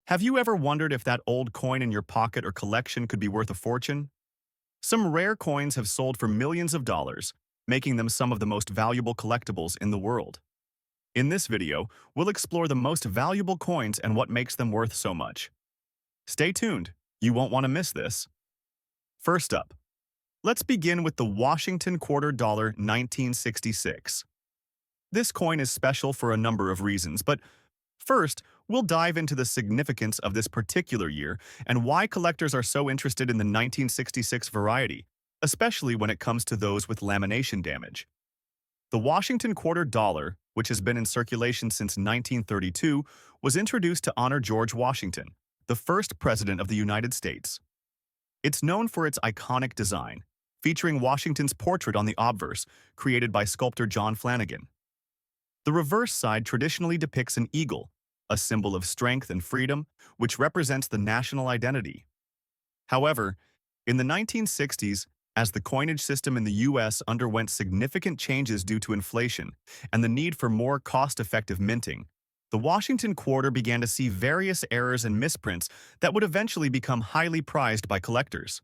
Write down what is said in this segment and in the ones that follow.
Have you ever wondered if that old coin in your pocket or collection could be worth a fortune? Some rare coins have sold for millions of dollars, making them some of the most valuable collectibles in the world. In this video, we'll explore the most valuable coins and what makes them worth so much. Stay tuned, you won't want to miss this. First up, let's begin with the Washington Quarter Dollar 1966. This coin is special for a number of reasons, but first, we'll dive into the significance of this particular year and why collectors are so interested in the 1966 variety, especially when it comes to those with lamination damage. The Washington Quarter Dollar, which has been in circulation since 1932, was introduced to honor George Washington, the first president of the United States. It's known for its iconic design, featuring Washington's portrait on the obverse, created by sculptor John Flanagan. The reverse side traditionally depicts an eagle, a symbol of strength and freedom, which represents the national identity. However, in the 1960s, as the coinage system in the U.S. underwent significant changes due to inflation and the need for more cost-effective minting, the Washington Quarter began to see various errors and misprints that would eventually become highly prized by collectors.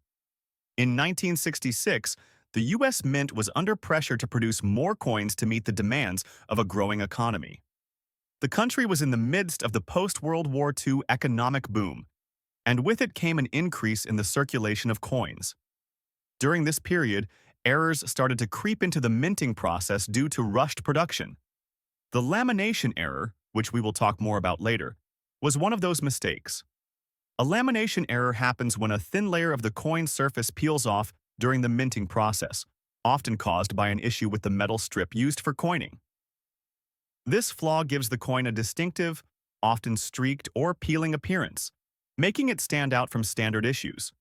In 1966, the U.S. Mint was under pressure to produce more coins to meet the demands of a growing economy. The country was in the midst of the post-World War II economic boom, and with it came an increase in the circulation of coins. During this period, errors started to creep into the minting process due to rushed production. The lamination error, which we will talk more about later, was one of those mistakes. A lamination error happens when a thin layer of the coin surface peels off during the minting process, often caused by an issue with the metal strip used for coining. This flaw gives the coin a distinctive, often streaked or peeling appearance, making it stand out from standard issues.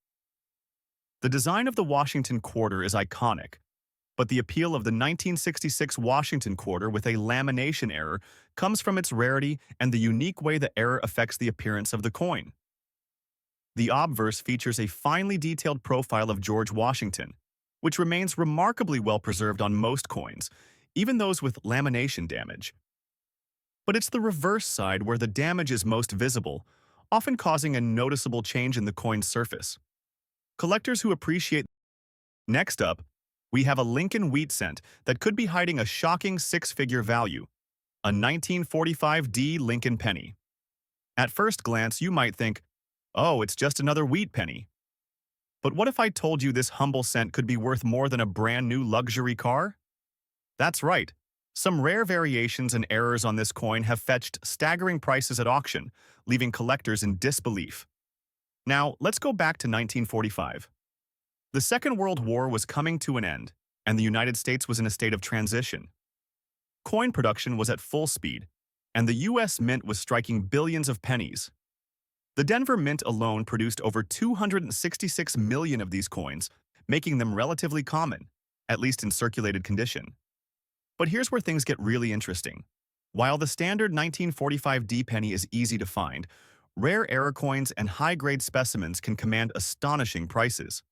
The design of the Washington Quarter is iconic, but the appeal of the 1966 Washington Quarter with a lamination error comes from its rarity and the unique way the error affects the appearance of the coin. The obverse features a finely detailed profile of George Washington, which remains remarkably well preserved on most coins, even those with lamination damage. But it's the reverse side where the damage is most visible, often causing a noticeable change in the coin's surface. Collectors who appreciate. Next up, we have a Lincoln wheat cent that could be hiding a shocking six-figure value, a 1945 Lincoln penny. At first glance, you might think, oh, it's just another wheat penny. But what if I told you this humble cent could be worth more than a brand new luxury car? That's right. Some rare variations and errors on this coin have fetched staggering prices at auction, leaving collectors in disbelief. Now, let's go back to 1945. The Second World War was coming to an end, and the United States was in a state of transition. Coin production was at full speed, and the U.S. Mint was striking billions of pennies. The Denver Mint alone produced over 266 million of these coins, making them relatively common, at least in circulated condition. But here's where things get really interesting. While the standard 1945 penny is easy to find, rare error coins and high-grade specimens can command astonishing prices.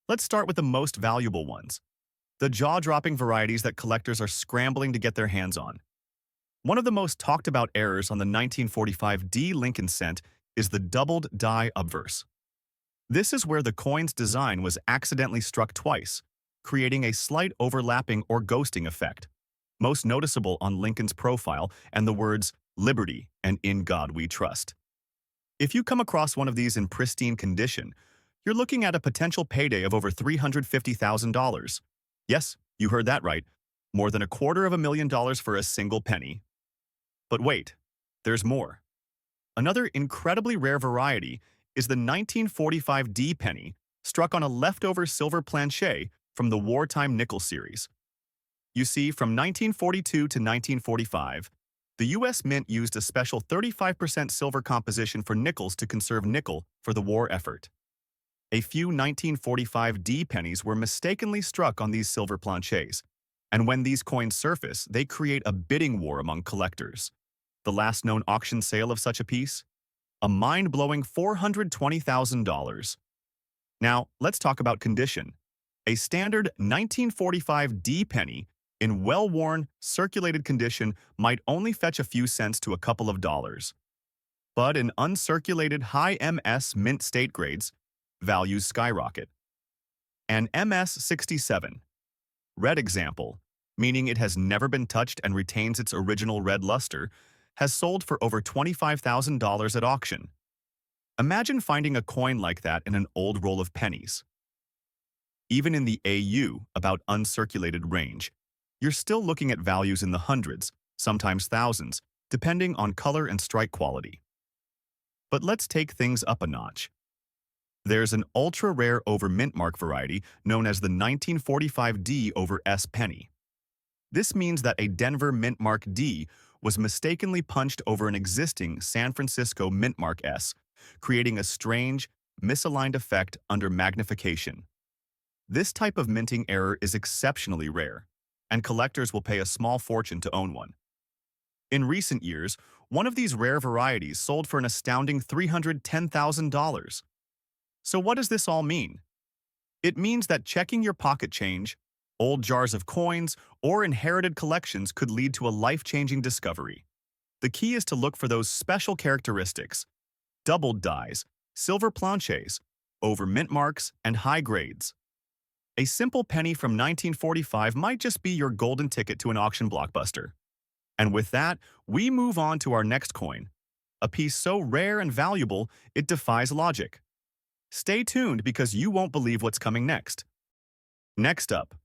Let's start with the most valuable ones, the jaw-dropping varieties that collectors are scrambling to get their hands on. One of the most talked-about errors on the 1945 Lincoln cent is the doubled die obverse. This is where the coin's design was accidentally struck twice, creating a slight overlapping or ghosting effect, most noticeable on Lincoln's profile and the words "Liberty" and "In God We Trust." If you come across one of these in pristine condition, you're looking at a potential payday of over $350,000. Yes, you heard that right, more than $250,000 for a single penny. But wait, there's more. Another incredibly rare variety is the 1945 penny, struck on a leftover silver planchet from the wartime nickel series. You see, from 1942 to 1945, the U.S. Mint used a special 35% silver composition for nickels to conserve nickel for the war effort. A few 1945 pennies were mistakenly struck on these silver planchets, and when these coins surface, they create a bidding war among collectors. The last known auction sale of such a piece? A mind-blowing $420,000. Now, let's talk about condition. A standard 1945 penny in well-worn, circulated condition might only fetch a few cents to a couple of dollars. But in uncirculated high MS mint state grades, values skyrocket. An MS-67, red example, meaning it has never been touched and retains its original red luster, has sold for over $25,000 at auction. Imagine finding a coin like that in an old roll of pennies. Even in the AU, about uncirculated range, you're still looking at values in the hundreds, sometimes thousands, depending on color and strike quality. But let's take things up a notch. There's an ultra-rare over mint mark variety known as the 1945 D over S penny. This means that a Denver mint mark D was mistakenly punched over an existing San Francisco mint mark S, creating a strange, misaligned effect under magnification. This type of minting error is exceptionally rare, and collectors will pay a small fortune to own one. In recent years, one of these rare varieties sold for an astounding $310,000. So what does this all mean? It means that checking your pocket change, old jars of coins, or inherited collections could lead to a life-changing discovery. The key is to look for those special characteristics: doubled dies, silver planches, over mint marks, and high grades. A simple penny from 1945 might just be your golden ticket to an auction blockbuster. And with that, we move on to our next coin, a piece so rare and valuable it defies logic. Stay tuned because you won't believe what's coming next. Next up.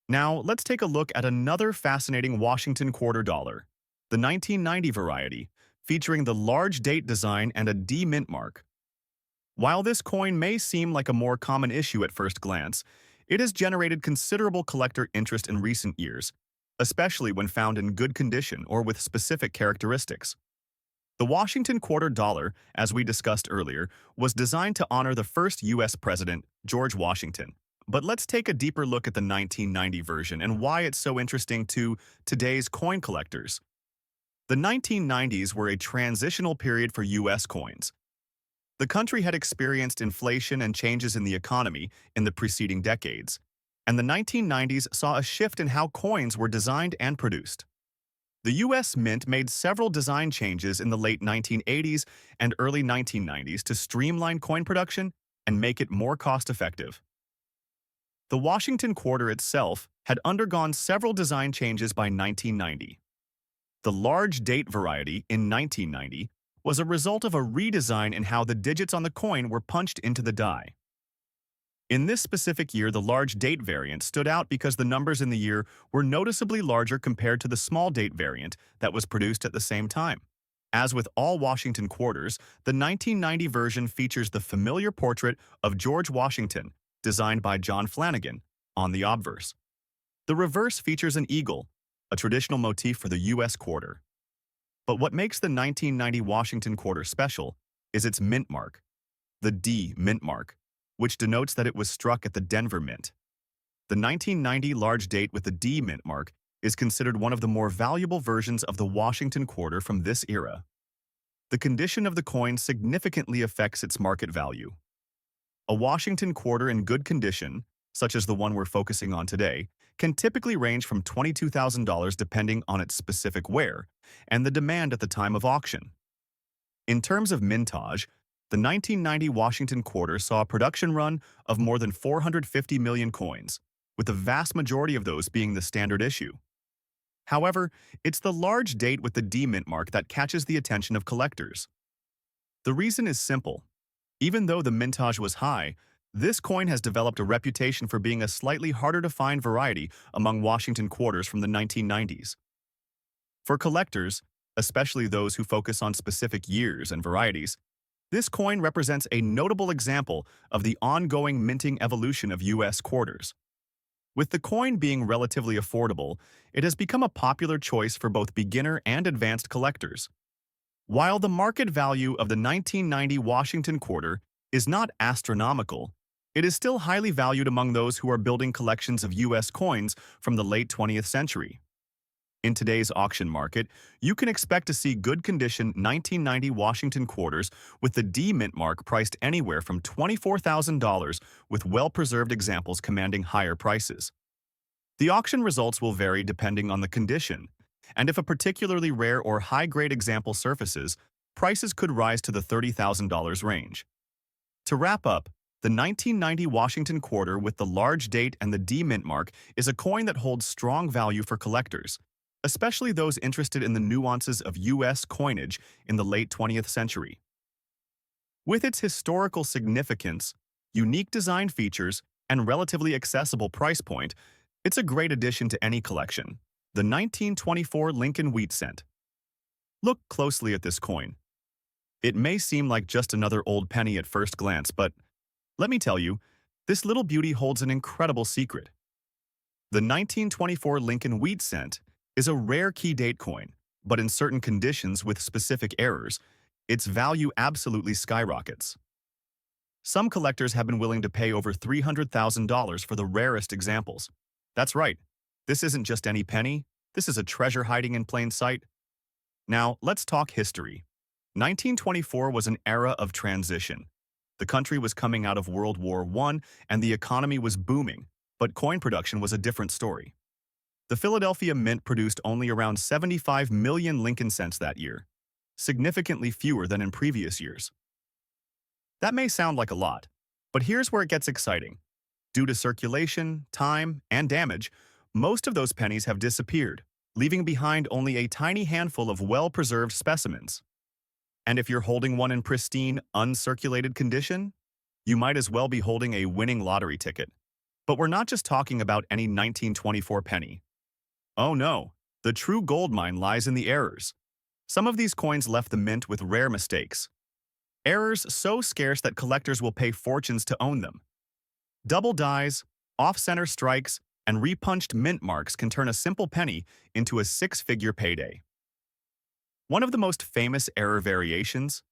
Now, let's take a look at another fascinating Washington quarter dollar, the 1990 variety, featuring the large date design and a D mint mark. While this coin may seem like a more common issue at first glance, it has generated considerable collector interest in recent years, especially when found in good condition or with specific characteristics. The Washington quarter dollar, as we discussed earlier, was designed to honor the first U.S. President, George Washington. But let's take a deeper look at the 1990 version and why it's so interesting to today's coin collectors. The 1990s were a transitional period for U.S. coins. The country had experienced inflation and changes in the economy in the preceding decades, and the 1990s saw a shift in how coins were designed and produced. The U.S. Mint made several design changes in the late 1980s and early 1990s to streamline coin production and make it more cost-effective. The Washington quarter itself had undergone several design changes by 1990. The large date variety in 1990 was a result of a redesign in how the digits on the coin were punched into the die. In this specific year, the large date variant stood out because the numbers in the year were noticeably larger compared to the small date variant that was produced at the same time. As with all Washington quarters, the 1990 version features the familiar portrait of George Washington, designed by John Flanagan, on the obverse. The reverse features an eagle, a traditional motif for the U.S. quarter. But what makes the 1990 Washington quarter special is its mint mark, the D mint mark, which denotes that it was struck at the Denver Mint. The 1990 large date with the D mint mark is considered one of the more valuable versions of the Washington quarter from this era. The condition of the coin significantly affects its market value. A Washington quarter in good condition, such as the one we're focusing on today, can typically range from $22,000 depending on its specific wear and the demand at the time of auction. In terms of mintage, the 1990 Washington quarter saw a production run of more than 450 million coins, with the vast majority of those being the standard issue. However, it's the large date with the D mint mark that catches the attention of collectors. The reason is simple. Even though the mintage was high, this coin has developed a reputation for being a slightly harder-to-find variety among Washington quarters from the 1990s. For collectors, especially those who focus on specific years and varieties, this coin represents a notable example of the ongoing minting evolution of U.S. quarters. With the coin being relatively affordable, it has become a popular choice for both beginner and advanced collectors. While the market value of the 1990 Washington quarter is not astronomical, it is still highly valued among those who are building collections of U.S. coins from the late 20th century. In today's auction market, you can expect to see good condition 1990 Washington quarters with the D mint mark priced anywhere from $24,000, with well-preserved examples commanding higher prices. The auction results will vary depending on the condition, and if a particularly rare or high-grade example surfaces, prices could rise to the $30,000 range. To wrap up, the 1990 Washington quarter with the large date and the D mint mark is a coin that holds strong value for collectors, especially those interested in the nuances of U.S. coinage in the late 20th century. With its historical significance, unique design features, and relatively accessible price point, it's a great addition to any collection. The 1924 Lincoln Wheat Cent. Look closely at this coin. It may seem like just another old penny at first glance, but let me tell you, this little beauty holds an incredible secret. The 1924 Lincoln Wheat Cent is a rare key date coin, but in certain conditions with specific errors, its value absolutely skyrockets. Some collectors have been willing to pay over $300,000 for the rarest examples. That's right, this isn't just any penny, this is a treasure hiding in plain sight. Now, let's talk history. 1924 was an era of transition. The country was coming out of World War I and the economy was booming, but coin production was a different story. The Philadelphia Mint produced only around 75 million Lincoln cents that year, significantly fewer than in previous years. That may sound like a lot, but here's where it gets exciting. Due to circulation, time, and damage, most of those pennies have disappeared, leaving behind only a tiny handful of well-preserved specimens. And if you're holding one in pristine, uncirculated condition, you might as well be holding a winning lottery ticket. But we're not just talking about any 1924 penny. Oh no, the true gold mine lies in the errors. Some of these coins left the mint with rare mistakes. Errors so scarce that collectors will pay fortunes to own them. Double dies, off-center strikes, and repunched mint marks can turn a simple penny into a six-figure payday. One of the most famous error variations?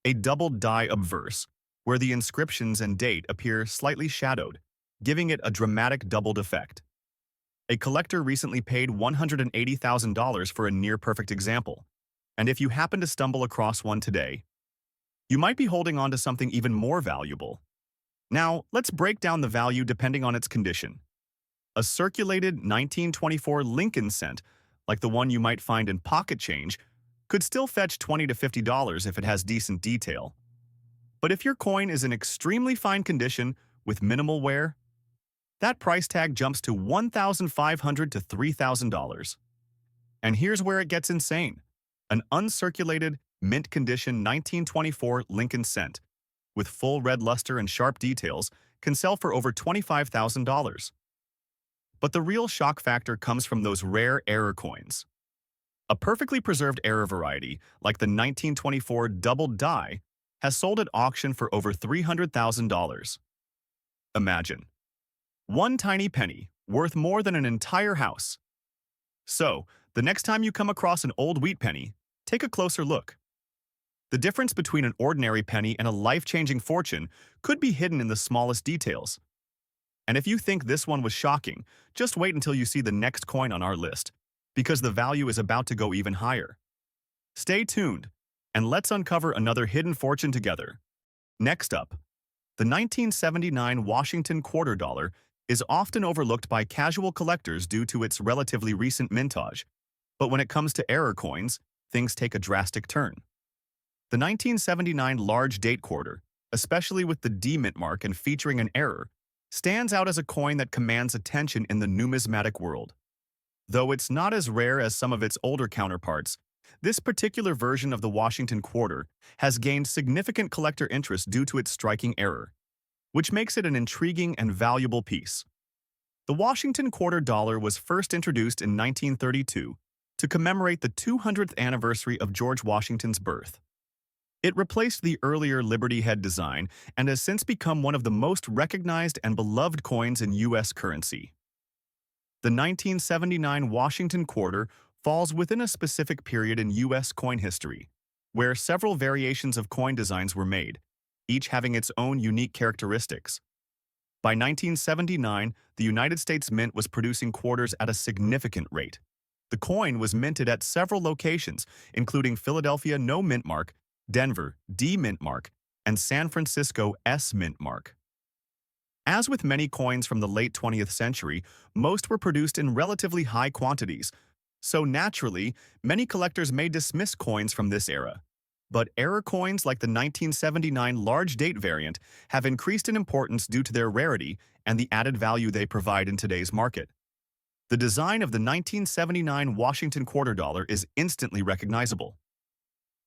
A double die obverse, where the inscriptions and date appear slightly shadowed, giving it a dramatic doubled effect. A collector recently paid $180,000 for a near-perfect example, and if you happen to stumble across one today, you might be holding on to something even more valuable. Now, let's break down the value depending on its condition. A circulated 1924 Lincoln cent, like the one you might find in pocket change, could still fetch $20 to $50 if it has decent detail. But if your coin is in extremely fine condition with minimal wear, that price tag jumps to $1,500 to $3,000. And here's where it gets insane. An uncirculated, mint condition 1924 Lincoln cent, with full red luster and sharp details, can sell for over $25,000. But the real shock factor comes from those rare error coins. A perfectly preserved error variety, like the 1924 double die, has sold at auction for over $300,000. Imagine. One tiny penny, worth more than an entire house. So, the next time you come across an old wheat penny, take a closer look. The difference between an ordinary penny and a life-changing fortune could be hidden in the smallest details. And if you think this one was shocking, just wait until you see the next coin on our list, because the value is about to go even higher. Stay tuned, and let's uncover another hidden fortune together. Next up, the 1979 Washington quarter dollar is often overlooked by casual collectors due to its relatively recent mintage. But when it comes to error coins, things take a drastic turn. The 1979 large date quarter, especially with the D mint mark and featuring an error, stands out as a coin that commands attention in the numismatic world. Though it's not as rare as some of its older counterparts, this particular version of the Washington quarter has gained significant collector interest due to its striking error, which makes it an intriguing and valuable piece. The Washington quarter dollar was first introduced in 1932 to commemorate the 200th anniversary of George Washington's birth. It replaced the earlier Liberty Head design and has since become one of the most recognized and beloved coins in U.S. currency. The 1979 Washington quarter falls within a specific period in U.S. coin history, where several variations of coin designs were made, each having its own unique characteristics. By 1979, the United States Mint was producing quarters at a significant rate. The coin was minted at several locations, including Philadelphia No Mint Mark, Denver D Mint Mark, and San Francisco S Mint Mark. As with many coins from the late 20th century, most were produced in relatively high quantities, so naturally, many collectors may dismiss coins from this era. But error coins like the 1979 large date variant have increased in importance due to their rarity and the added value they provide in today's market. The design of the 1979 Washington quarter dollar is instantly recognizable.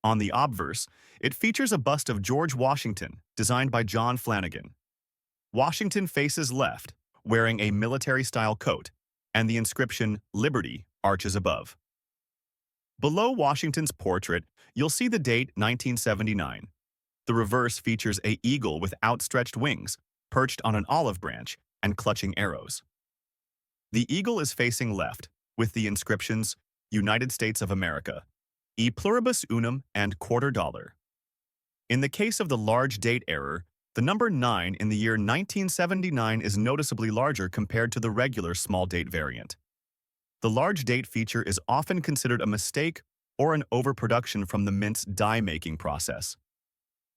On the obverse, it features a bust of George Washington, designed by John Flanagan. Washington faces left, wearing a military-style coat, and the inscription "Liberty" arches above. Below Washington's portrait, you'll see the date 1979. The reverse features a eagle with outstretched wings, perched on an olive branch and clutching arrows. The eagle is facing left, with the inscriptions United States of America, E pluribus unum, and quarter dollar. In the case of the large date error, the number 9 in the year 1979 is noticeably larger compared to the regular small date variant. The large date feature is often considered a mistake or an overproduction from the mint's die-making process.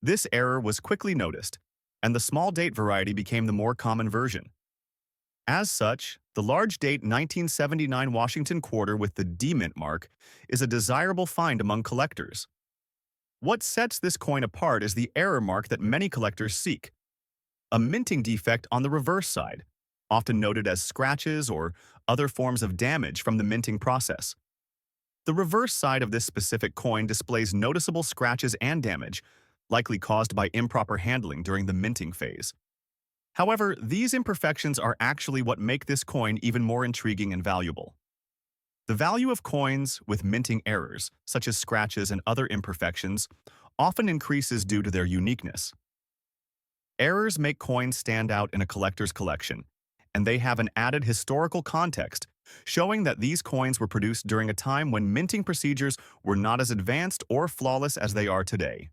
This error was quickly noticed, and the small date variety became the more common version. As such, the large date 1979 Washington quarter with the D mint mark is a desirable find among collectors. What sets this coin apart is the error mark that many collectors seek, a minting defect on the reverse side, often noted as scratches or other forms of damage from the minting process. The reverse side of this specific coin displays noticeable scratches and damage, likely caused by improper handling during the minting phase. However, these imperfections are actually what make this coin even more intriguing and valuable. The value of coins with minting errors, such as scratches and other imperfections, often increases due to their uniqueness. Errors make coins stand out in a collector's collection, and they have an added historical context, showing that these coins were produced during a time when minting procedures were not as advanced or flawless as they are today.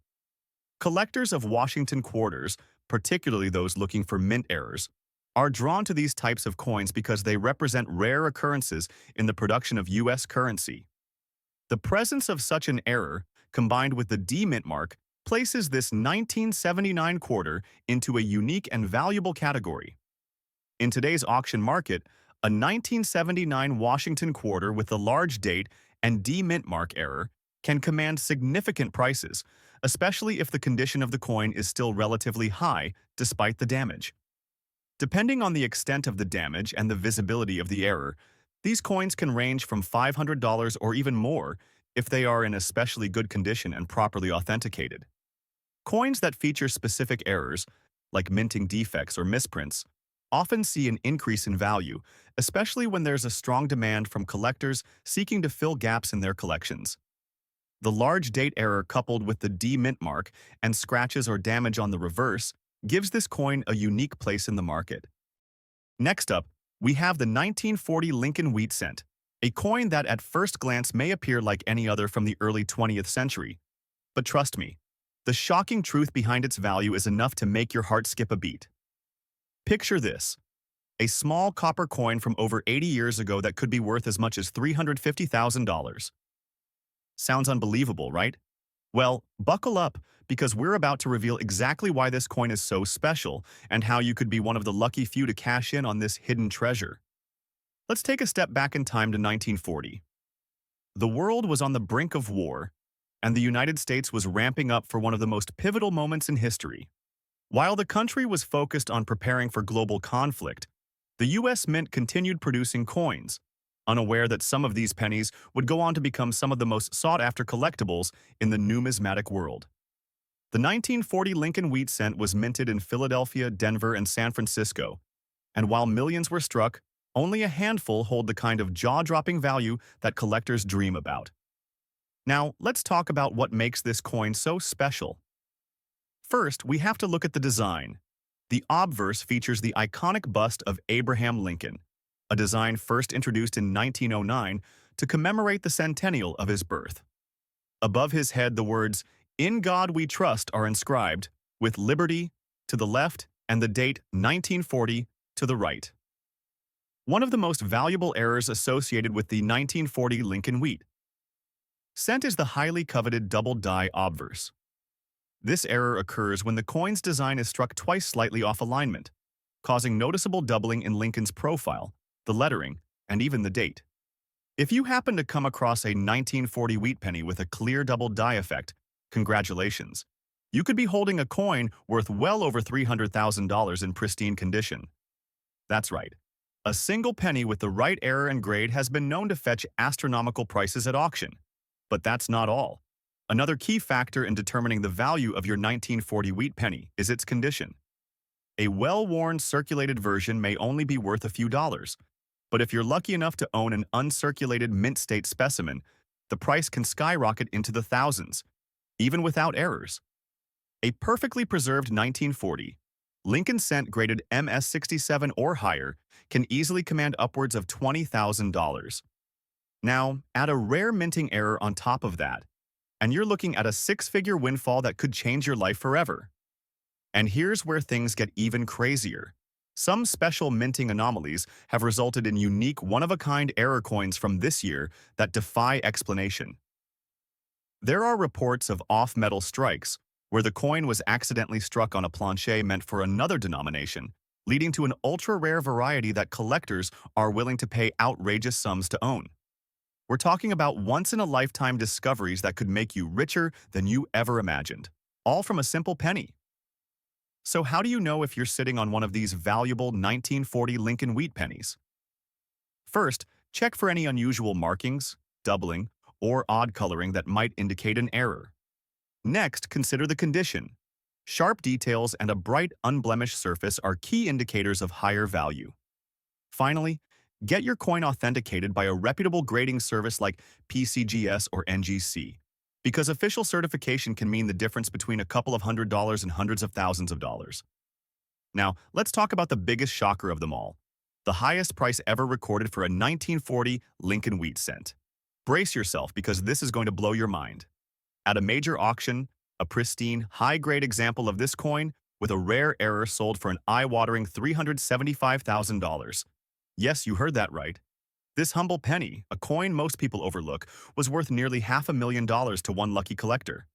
Collectors of Washington quarters, particularly those looking for mint errors, are drawn to these types of coins because they represent rare occurrences in the production of U.S. currency. The presence of such an error, combined with the D mint mark, places this 1979 quarter into a unique and valuable category. In today's auction market, a 1979 Washington quarter with the large date and D mint mark error can command significant prices, especially if the condition of the coin is still relatively high despite the damage. Depending on the extent of the damage and the visibility of the error, these coins can range from $500 or even more if they are in especially good condition and properly authenticated. Coins that feature specific errors, like minting defects or misprints, often see an increase in value, especially when there's a strong demand from collectors seeking to fill gaps in their collections. The large date error coupled with the D mint mark and scratches or damage on the reverse gives this coin a unique place in the market. Next up, we have the 1940 Lincoln wheat cent, a coin that at first glance may appear like any other from the early 20th century. But trust me, the shocking truth behind its value is enough to make your heart skip a beat. Picture this: a small copper coin from over 80 years ago that could be worth as much as $350,000. Sounds unbelievable, right? Well, buckle up, because we're about to reveal exactly why this coin is so special and how you could be one of the lucky few to cash in on this hidden treasure. Let's take a step back in time to 1940. The world was on the brink of war, and the United States was ramping up for one of the most pivotal moments in history. While the country was focused on preparing for global conflict, the U.S. Mint continued producing coins, unaware that some of these pennies would go on to become some of the most sought-after collectibles in the numismatic world. The 1940 Lincoln wheat cent was minted in Philadelphia, Denver, and San Francisco, and while millions were struck, only a handful hold the kind of jaw-dropping value that collectors dream about. Now, let's talk about what makes this coin so special. First, we have to look at the design. The obverse features the iconic bust of Abraham Lincoln, a design first introduced in 1909 to commemorate the centennial of his birth. Above his head, the words, "In God We Trust" are inscribed, with liberty to the left and the date 1940 to the right. One of the most valuable errors associated with the 1940 Lincoln wheat cent is the highly coveted double die obverse. This error occurs when the coin's design is struck twice slightly off alignment, causing noticeable doubling in Lincoln's profile, the lettering, and even the date. If you happen to come across a 1940 wheat penny with a clear double die effect, Congratulations. You could be holding a coin worth well over $300,000 in pristine condition. That's right. A single penny with the right error and grade has been known to fetch astronomical prices at auction. But that's not all. Another key factor in determining the value of your 1940 wheat penny is its condition. A well-worn circulated version may only be worth a few dollars, but if you're lucky enough to own an uncirculated mint-state specimen, the price can skyrocket into the thousands, even without errors. A perfectly preserved 1940 Lincoln cent graded MS-67 or higher can easily command upwards of $20,000. Now, add a rare minting error on top of that, and you're looking at a six-figure windfall that could change your life forever. And here's where things get even crazier. Some special minting anomalies have resulted in unique one-of-a-kind error coins from this year that defy explanation. There are reports of off-metal strikes, where the coin was accidentally struck on a planche meant for another denomination, leading to an ultra-rare variety that collectors are willing to pay outrageous sums to own. We're talking about once-in-a-lifetime discoveries that could make you richer than you ever imagined, all from a simple penny. So how do you know if you're sitting on one of these valuable 1940 Lincoln wheat pennies? First, check for any unusual markings, doubling, or odd coloring that might indicate an error. Next, consider the condition. Sharp details and a bright, unblemished surface are key indicators of higher value. Finally, get your coin authenticated by a reputable grading service like PCGS or NGC, because official certification can mean the difference between a couple of $100s and hundreds of thousands of dollars. Now, let's talk about the biggest shocker of them all, the highest price ever recorded for a 1940 Lincoln wheat cent. Brace yourself because this is going to blow your mind. At a major auction, a pristine, high-grade example of this coin with a rare error sold for an eye-watering $375,000. Yes, you heard that right. This humble penny, a coin most people overlook, was worth nearly $500,000 to one lucky collector.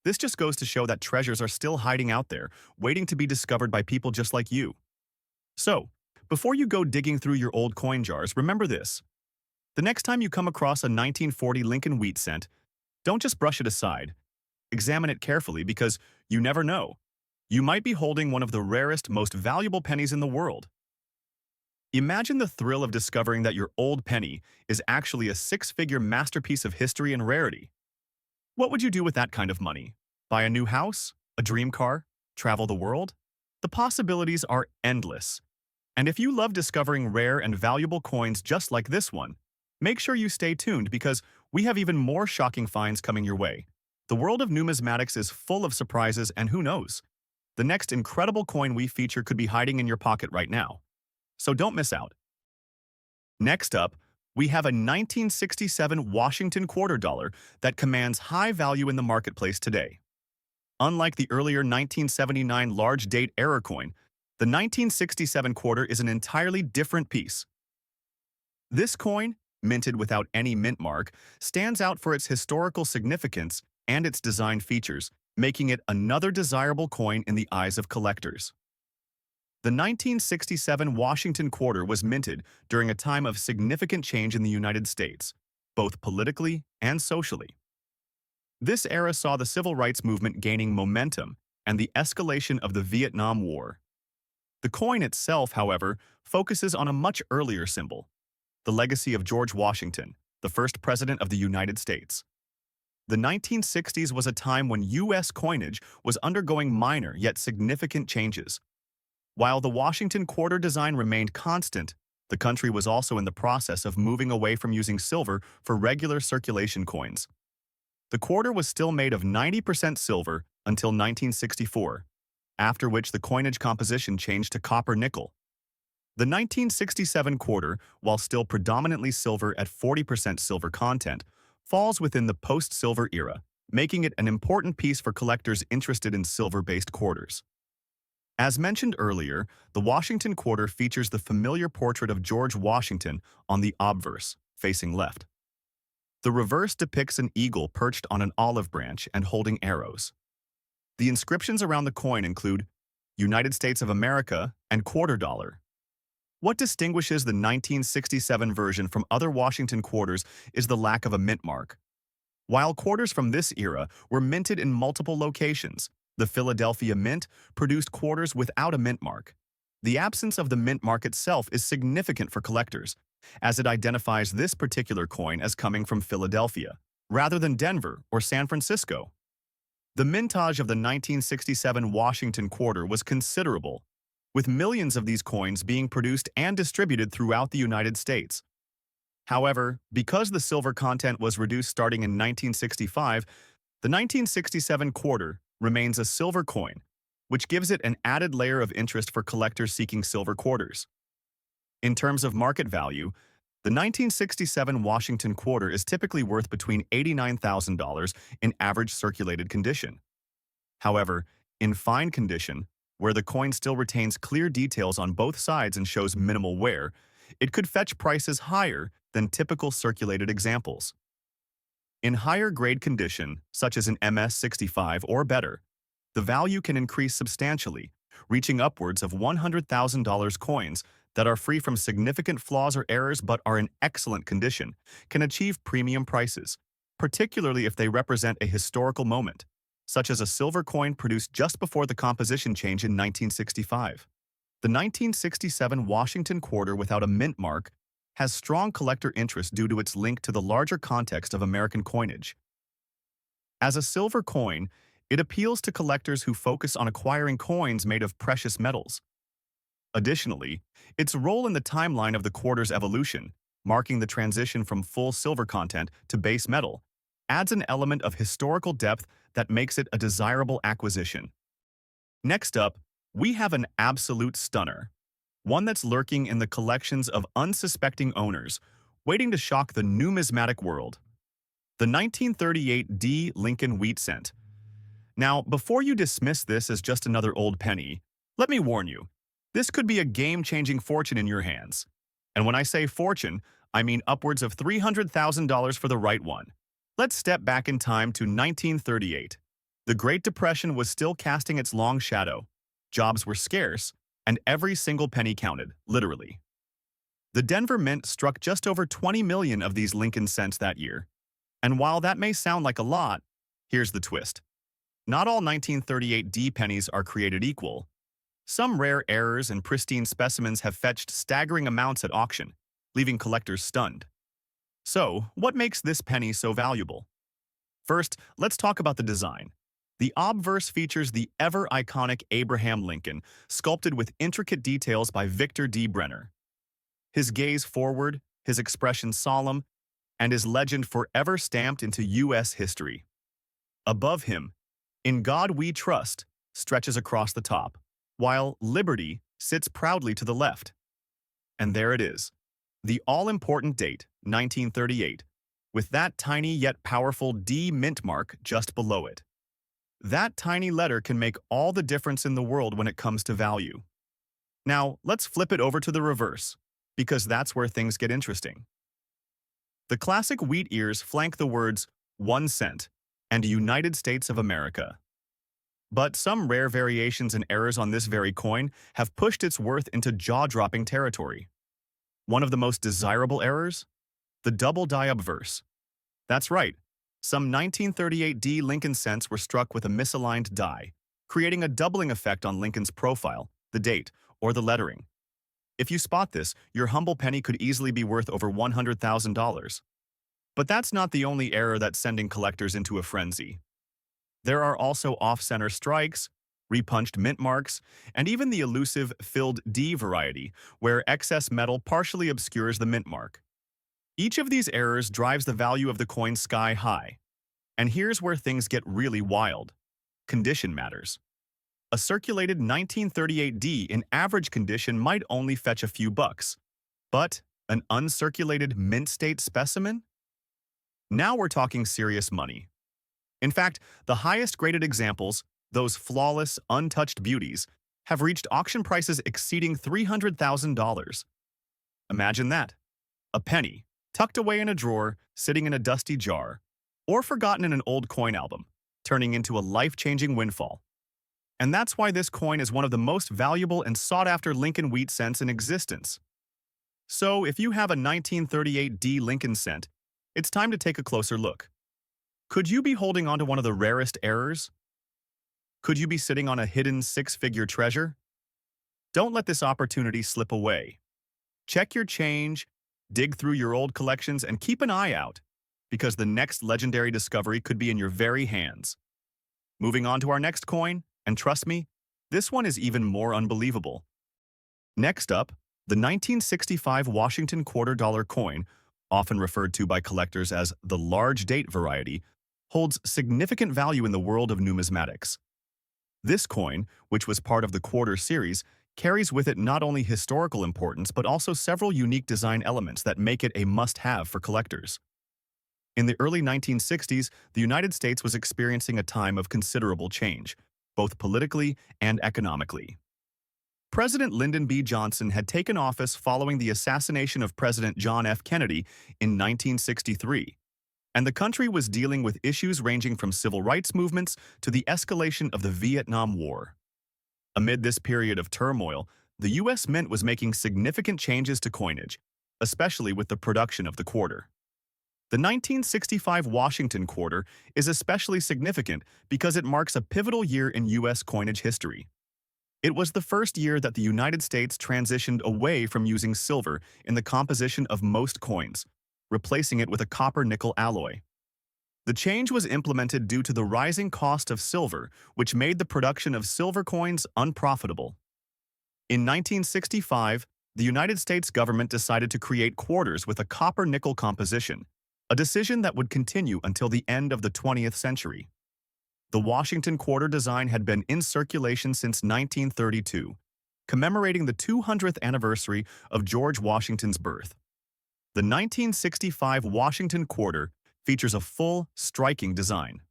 This just goes to show that treasures are still hiding out there, waiting to be discovered by people just like you. So, before you go digging through your old coin jars, remember this. The next time you come across a 1940 Lincoln wheat cent, don't just brush it aside. Examine it carefully because you never know. You might be holding one of the rarest, most valuable pennies in the world. Imagine the thrill of discovering that your old penny is actually a six-figure masterpiece of history and rarity. What would you do with that kind of money? Buy a new house? A dream car? Travel the world? The possibilities are endless. And if you love discovering rare and valuable coins just like this one, make sure you stay tuned because we have even more shocking finds coming your way. The world of numismatics is full of surprises, and who knows? The next incredible coin we feature could be hiding in your pocket right now. So don't miss out. Next up, we have a 1967 Washington quarter dollar that commands high value in the marketplace today. Unlike the earlier 1979 large date error coin, the 1967 quarter is an entirely different piece. This coin, minted without any mint mark, stands out for its historical significance and its design features, making it another desirable coin in the eyes of collectors. The 1967 Washington quarter was minted during a time of significant change in the United States, both politically and socially. This era saw the civil rights movement gaining momentum and the escalation of the Vietnam War. The coin itself, however, focuses on a much earlier symbol, the legacy of George Washington, the first president of the United States. The 1960s was a time when U.S. coinage was undergoing minor yet significant changes. While the Washington quarter design remained constant, the country was also in the process of moving away from using silver for regular circulation coins. The quarter was still made of 90% silver until 1964, after which the coinage composition changed to copper-nickel. The 1967 quarter, while still predominantly silver at 40% silver content, falls within the post-silver era, making it an important piece for collectors interested in silver-based quarters. As mentioned earlier, the Washington quarter features the familiar portrait of George Washington on the obverse, facing left. The reverse depicts an eagle perched on an olive branch and holding arrows. The inscriptions around the coin include United States of America and quarter dollar. What distinguishes the 1967 version from other Washington quarters is the lack of a mint mark. While quarters from this era were minted in multiple locations, the Philadelphia Mint produced quarters without a mint mark. The absence of the mint mark itself is significant for collectors, as it identifies this particular coin as coming from Philadelphia, rather than Denver or San Francisco. The mintage of the 1967 Washington quarter was considerable, with millions of these coins being produced and distributed throughout the United States. However, because the silver content was reduced starting in 1965, the 1967 quarter remains a silver coin, which gives it an added layer of interest for collectors seeking silver quarters. In terms of market value, the 1967 Washington quarter is typically worth between $89,000 in average circulated condition. However, in fine condition, where the coin still retains clear details on both sides and shows minimal wear, it could fetch prices higher than typical circulated examples. In higher grade condition, such as an MS-65 or better, the value can increase substantially, reaching upwards of $100,000. Coins that are free from significant flaws or errors but are in excellent condition can achieve premium prices, particularly if they represent a historical moment, such as a silver coin produced just before the composition change in 1965. The 1967 Washington quarter without a mint mark has strong collector interest due to its link to the larger context of American coinage. As a silver coin, it appeals to collectors who focus on acquiring coins made of precious metals. Additionally, its role in the timeline of the quarter's evolution, marking the transition from full silver content to base metal, adds an element of historical depth that makes it a desirable acquisition. Next up, we have an absolute stunner, one that's lurking in the collections of unsuspecting owners, waiting to shock the numismatic world. The 1938 D. Lincoln wheat cent. Now, before you dismiss this as just another old penny, let me warn you, this could be a game-changing fortune in your hands. And when I say fortune, I mean upwards of $300,000 for the right one. Let's step back in time to 1938. The Great Depression was still casting its long shadow. Jobs were scarce, and every single penny counted, literally. The Denver Mint struck just over 20 million of these Lincoln cents that year. And while that may sound like a lot, here's the twist. Not all 1938 D pennies are created equal. Some rare errors and pristine specimens have fetched staggering amounts at auction, leaving collectors stunned. So, what makes this penny so valuable? First, let's talk about the design. The obverse features the ever-iconic Abraham Lincoln, sculpted with intricate details by Victor D. Brenner. His gaze forward, his expression solemn, and his legend forever stamped into U.S. history. Above him, "In God We Trust," stretches across the top, while "Liberty" sits proudly to the left. And there it is, the all-important date, 1938, with that tiny yet powerful D mint mark just below it. That tiny letter can make all the difference in the world when it comes to value. Now, let's flip it over to the reverse, because that's where things get interesting. The classic wheat ears flank the words 1 cent and United States of America. But some rare variations and errors on this very coin have pushed its worth into jaw-dropping territory. One of the most desirable errors? The double die obverse. That's right, some 1938 D Lincoln cents were struck with a misaligned die, creating a doubling effect on Lincoln's profile, the date, or the lettering. If you spot this, your humble penny could easily be worth over $100,000. But that's not the only error that's sending collectors into a frenzy. There are also off-center strikes, repunched mint marks, and even the elusive filled D variety, where excess metal partially obscures the mint mark. Each of these errors drives the value of the coin sky high. And here's where things get really wild. Condition matters. A circulated 1938 D in average condition might only fetch a few bucks. But an uncirculated mint state specimen? Now we're talking serious money. In fact, the highest graded examples, those flawless, untouched beauties, have reached auction prices exceeding $300,000. Imagine that. A penny, tucked away in a drawer, sitting in a dusty jar, or forgotten in an old coin album, turning into a life-changing windfall. And that's why this coin is one of the most valuable and sought-after Lincoln wheat cents in existence. So, if you have a 1938 D Lincoln cent, it's time to take a closer look. Could you be holding onto one of the rarest errors? Could you be sitting on a hidden six-figure treasure? Don't let this opportunity slip away. Check your change, dig through your old collections, and keep an eye out, because the next legendary discovery could be in your very hands. Moving on to our next coin, and trust me, this one is even more unbelievable. Next up, the 1965 Washington quarter-dollar coin, often referred to by collectors as the large date variety, holds significant value in the world of numismatics. This coin, which was part of the quarter series, carries with it not only historical importance but also several unique design elements that make it a must-have for collectors. In the early 1960s, the United States was experiencing a time of considerable change, both politically and economically. President Lyndon B. Johnson had taken office following the assassination of President John F. Kennedy in 1963, and the country was dealing with issues ranging from civil rights movements to the escalation of the Vietnam War. Amid this period of turmoil, the U.S. Mint was making significant changes to coinage, especially with the production of the quarter. The 1965 Washington quarter is especially significant because it marks a pivotal year in U.S. coinage history. It was the first year that the United States transitioned away from using silver in the composition of most coins, replacing it with a copper-nickel alloy. The change was implemented due to the rising cost of silver, which made the production of silver coins unprofitable. In 1965, the United States government decided to create quarters with a copper-nickel composition, a decision that would continue until the end of the 20th century. The Washington quarter design had been in circulation since 1932, commemorating the 200th anniversary of George Washington's birth. The 1965 Washington quarter features a full, striking design.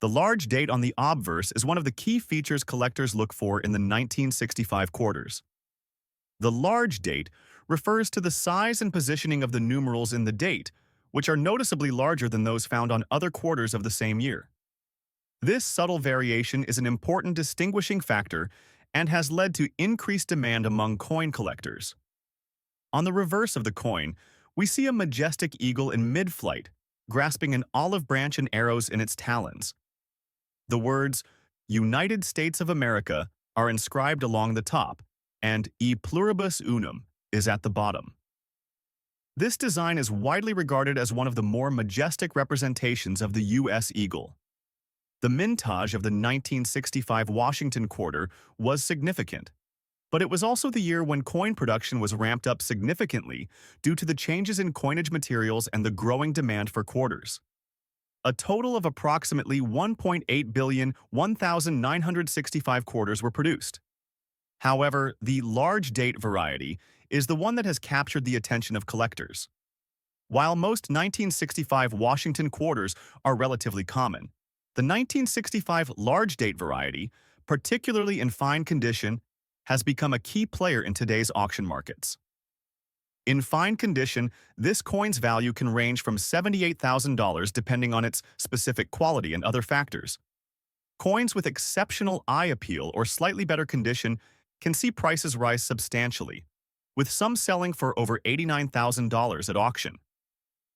The large date on the obverse is one of the key features collectors look for in the 1965 quarters. The large date refers to the size and positioning of the numerals in the date, which are noticeably larger than those found on other quarters of the same year. This subtle variation is an important distinguishing factor and has led to increased demand among coin collectors. On the reverse of the coin, we see a majestic eagle in mid-flight, grasping an olive branch and arrows in its talons. The words, "United States of America," are inscribed along the top, and "E pluribus unum" is at the bottom. This design is widely regarded as one of the more majestic representations of the U.S. eagle. The mintage of the 1965 Washington quarter was significant, but it was also the year when coin production was ramped up significantly due to the changes in coinage materials and the growing demand for quarters. A total of approximately 1.8 billion 1,965 quarters were produced. However, the large date variety is the one that has captured the attention of collectors. While most 1965 Washington quarters are relatively common, the 1965 large date variety, particularly in fine condition, has become a key player in today's auction markets. In fine condition, this coin's value can range from $78,000 depending on its specific quality and other factors. Coins with exceptional eye appeal or slightly better condition can see prices rise substantially, with some selling for over $89,000 at auction.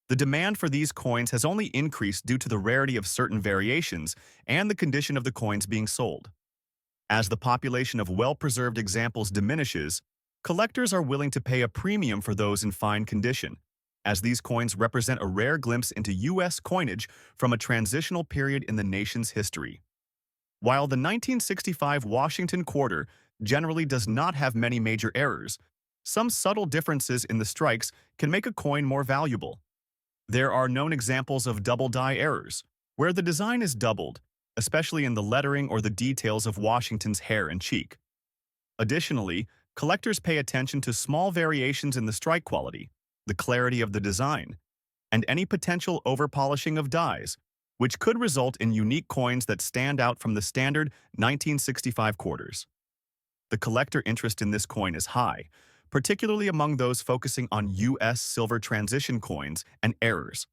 The demand for these coins has only increased due to the rarity of certain variations and the condition of the coins being sold. As the population of well-preserved examples diminishes, collectors are willing to pay a premium for those in fine condition, as these coins represent a rare glimpse into U.S. coinage from a transitional period in the nation's history. While the 1965 Washington quarter generally does not have many major errors, some subtle differences in the strikes can make a coin more valuable. There are known examples of double die errors, where the design is doubled, especially in the lettering or the details of Washington's hair and cheek. Additionally, collectors pay attention to small variations in the strike quality, the clarity of the design, and any potential overpolishing of dies, which could result in unique coins that stand out from the standard 1965 quarters. The collector interest in this coin is high, particularly among those focusing on U.S. silver transition coins and errors.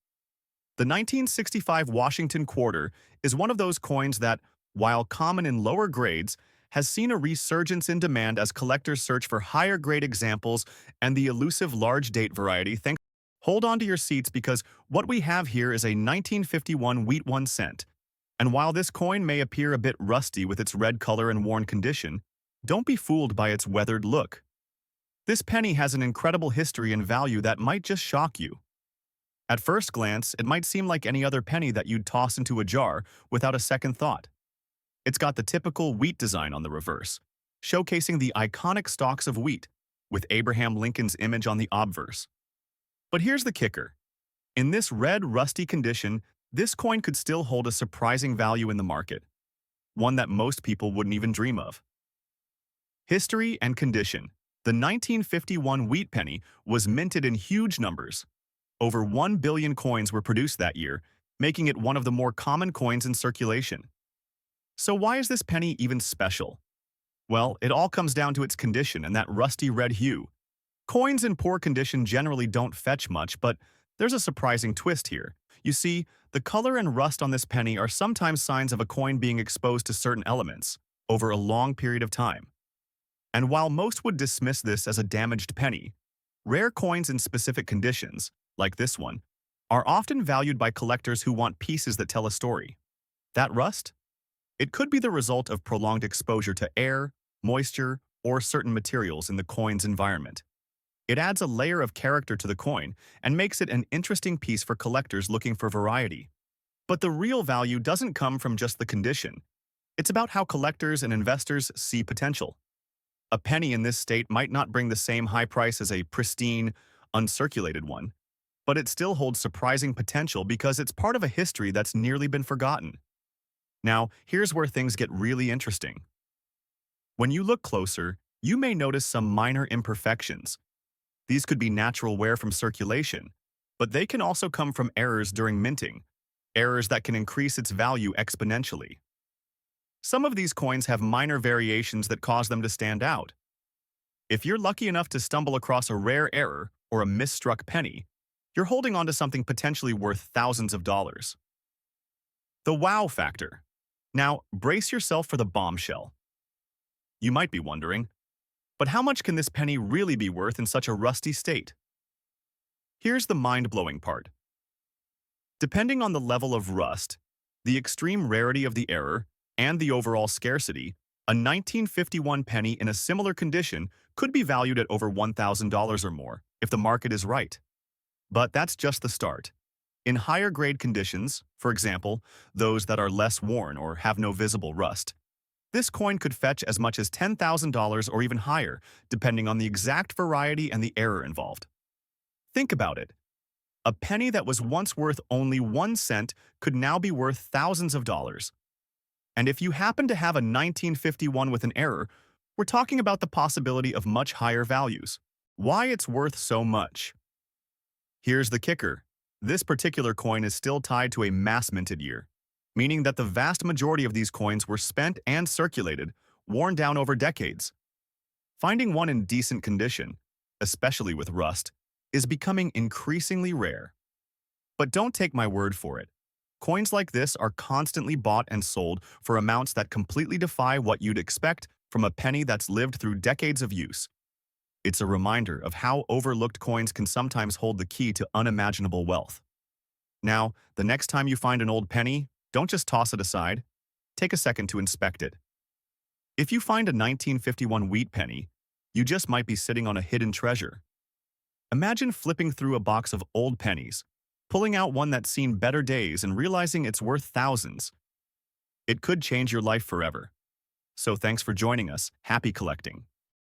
The 1965 Washington quarter is one of those coins that, while common in lower grades, has seen a resurgence in demand as collectors search for higher-grade examples and the elusive large-date variety thanks Hold on to your seats because what we have here is a 1951 wheat 1 cent. And while this coin may appear a bit rusty with its red color and worn condition, don't be fooled by its weathered look. This penny has an incredible history and value that might just shock you. At first glance, it might seem like any other penny that you'd toss into a jar without a second thought. It's got the typical wheat design on the reverse, showcasing the iconic stalks of wheat, with Abraham Lincoln's image on the obverse. But here's the kicker. In this red, rusty condition, this coin could still hold a surprising value in the market, one that most people wouldn't even dream of. History and condition. The 1951 wheat penny was minted in huge numbers. Over 1 billion coins were produced that year, making it one of the more common coins in circulation. So why is this penny even special? Well, it all comes down to its condition and that rusty red hue. Coins in poor condition generally don't fetch much, but there's a surprising twist here. You see, the color and rust on this penny are sometimes signs of a coin being exposed to certain elements over a long period of time. And while most would dismiss this as a damaged penny, rare coins in specific conditions, like this one, are often valued by collectors who want pieces that tell a story. That rust? It could be the result of prolonged exposure to air, moisture, or certain materials in the coin's environment. It adds a layer of character to the coin and makes it an interesting piece for collectors looking for variety. But the real value doesn't come from just the condition. It's about how collectors and investors see potential. A penny in this state might not bring the same high price as a pristine, uncirculated one, but it still holds surprising potential because it's part of a history that's nearly been forgotten. Now, here's where things get really interesting. When you look closer, you may notice some minor imperfections. These could be natural wear from circulation, but they can also come from errors during minting, errors that can increase its value exponentially. Some of these coins have minor variations that cause them to stand out. If you're lucky enough to stumble across a rare error or a misstruck penny, you're holding onto something potentially worth thousands of dollars. The wow factor. Now, brace yourself for the bombshell. You might be wondering, but how much can this penny really be worth in such a rusty state? Here's the mind-blowing part. Depending on the level of rust, the extreme rarity of the error, and the overall scarcity, a 1951 penny in a similar condition could be valued at over $1,000 or more if the market is right. But that's just the start. In higher grade conditions, for example, those that are less worn or have no visible rust, this coin could fetch as much as $10,000 or even higher, depending on the exact variety and the error involved. Think about it. A penny that was once worth only 1 cent could now be worth thousands of dollars. And if you happen to have a 1951 with an error, we're talking about the possibility of much higher values. Why it's worth so much? Here's the kicker. This particular coin is still tied to a mass-minted year, meaning that the vast majority of these coins were spent and circulated, worn down over decades. Finding one in decent condition, especially with rust, is becoming increasingly rare. But don't take my word for it. Coins like this are constantly bought and sold for amounts that completely defy what you'd expect from a penny that's lived through decades of use. It's a reminder of how overlooked coins can sometimes hold the key to unimaginable wealth. Now, the next time you find an old penny, don't just toss it aside. Take a second to inspect it. If you find a 1951 wheat penny, you just might be sitting on a hidden treasure. Imagine flipping through a box of old pennies, pulling out one that's seen better days and realizing it's worth thousands. It could change your life forever. So thanks for joining us. Happy collecting.